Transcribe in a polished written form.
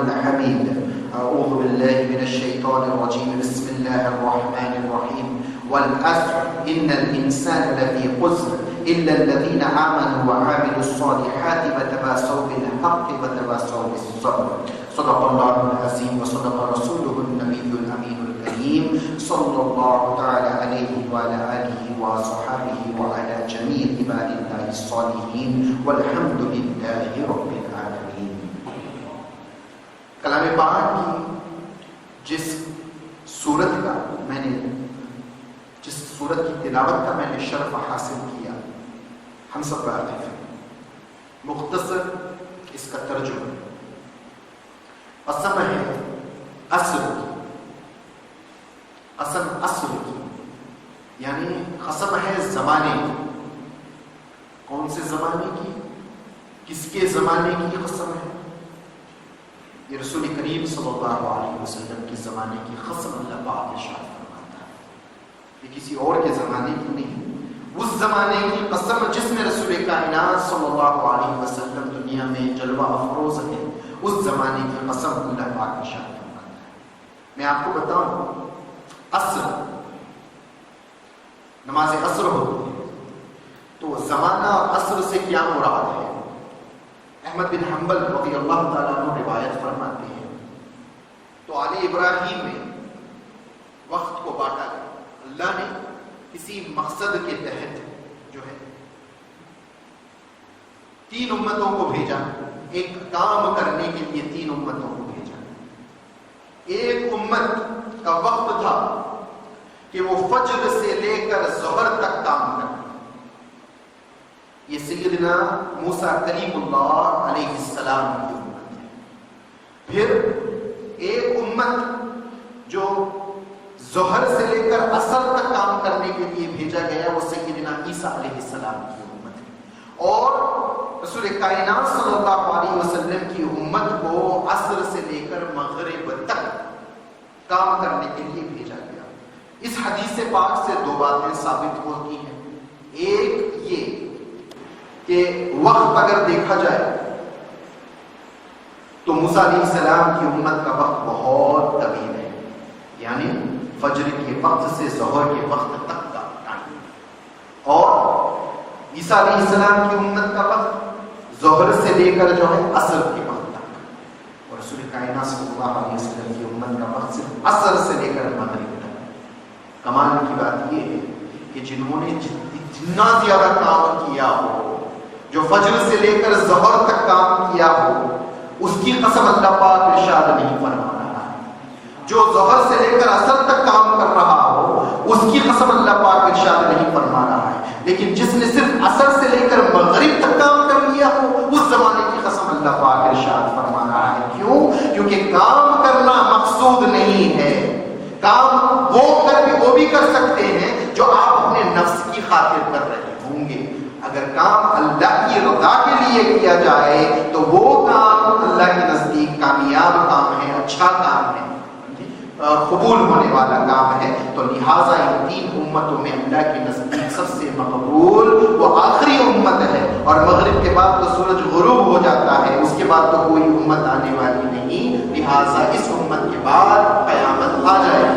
الحميد. أعوذ بالله من الشيطان الرجيم. بسم الله الرحمن الرحيم. والعصر إن الإنسان لفي خسر إلا الذين آمنوا وعملوا الصالحات وتواصوا بالحق وتواصوا بالصبر. صدق الله العظيم وصدق رسوله النبي الأمين الكريم صلى الله تعالى عليه وعلى آله وصحبه وعلى جميع عباد الله الصالحين والحمد لله رب العالمين. کلام پاک کی جس صورت کی تلاوت کا میں نے شرف حاصل کیا، ہم سب واقف ہیں. مختصر اس کا ترجمہ قسم ہے عصر کی، قسم عصر کی یعنی قسم ہے زمانے کی. کون سے زمانے کی؟ کس کے زمانے کی قسم ہے؟ یہ رسول کریم صلی اللہ علیہ وسلم کے زمانے کی قسم اللہ پاک ارشاد فرماتا ہے. یہ کسی اور کے زمانے کی نہیں، اس زمانے کی قسم جس میں رسول کائنات صلی اللہ علیہ وسلم دنیا میں جلوہ افروز ہے، اس زمانے کی قسم اللہ پاک ارشاد فرماتا ہے. میں آپ کو بتاؤں، عصر نماز عصر ہوتی ہے تو زمانہ عصر سے کیا مراد ہے؟ احمد بن حنبل رضی اللہ تعالیٰ عنہ روایت فرماتے ہیں تو آل ابراہیم میں وقت کو بانٹا گیا. اللہ نے کسی مقصد کے تحت جو ہے 3 امتوں کو بھیجا، ایک کام کرنے کے لیے 3 امتوں کو بھیجا. ایک امت کا وقت تھا کہ وہ فجر سے لے کر ظہر تک کام کرنا. یہ سیدنا موسیٰ کلیم اللہ علیہ السلام کی امت ہے. پھر ایک امت جو ظہر سے لے کر عصر تک کام کرنے کے لیے بھیجا گیا، وہ سیدنا عیسیٰ علیہ السلام کی امت ہے. اور رسول کائنات صلی اللہ علیہ وسلم کی امت کو عصر سے لے کر مغرب تک کام کرنے کے لیے بھیجا گیا. اس حدیث پاک سے 2 باتیں ثابت ہوتی ہیں. ایک یہ کہ وقت اگر دیکھا جائے تو موسیٰ علیہ السلام کی امت کا وقت بہت طویل ہے، یعنی فجر کے وقت سے ظہر کے وقت تک کا ٹائم. اور عیسیٰ علیہ السلام کی امت کا وقت ظہر سے لے کر جو ہے عصر کے وقت تک. اور رسول کائنات صلی اللہ علیہ وسلم کی امت کا وقت صرف عصر سے لے کر مغرب تک. کمال کی بات یہ ہے کہ جنہوں نے جتنا زیادہ کام کیا ہو، جو فجر سے لے کر ظہر تک کام کیا ہو، اس کی قسم اللہ پاک ارشاد نہیں فرما رہا ہے. جو ظہر سے لے کر عصر تک کام کر رہا ہو، اس کی قسم اللہ پاک ارشاد نہیں فرما رہا ہے. لیکن جس نے صرف عصر سے لے کر مغرب تک کام کر لیا ہو، اس زمانے کی قسم اللہ پاک ارشاد فرما رہا ہے. کیوں؟ کیونکہ کام کرنا مقصود نہیں ہے. کام وہ بھی کر سکتے ہیں جو آپ اپنے نفس کی خاطر کر رہے ہوں گے. اگر کام اللہ کی رضا کے لیے کیا جائے تو وہ کام اللہ کے نزدیک کامیاب کام ہے، اچھا کام ہے، قبول ہونے والا کام ہے. تو لہٰذا ان 3 امتوں میں اللہ کے نزدیک سب سے مقبول وہ آخری امت ہے. اور مغرب کے بعد تو سورج غروب ہو جاتا ہے، اس کے بعد تو کوئی امت آنے والی نہیں. لہٰذا اس امت کے بعد قیامت آ جائے گی.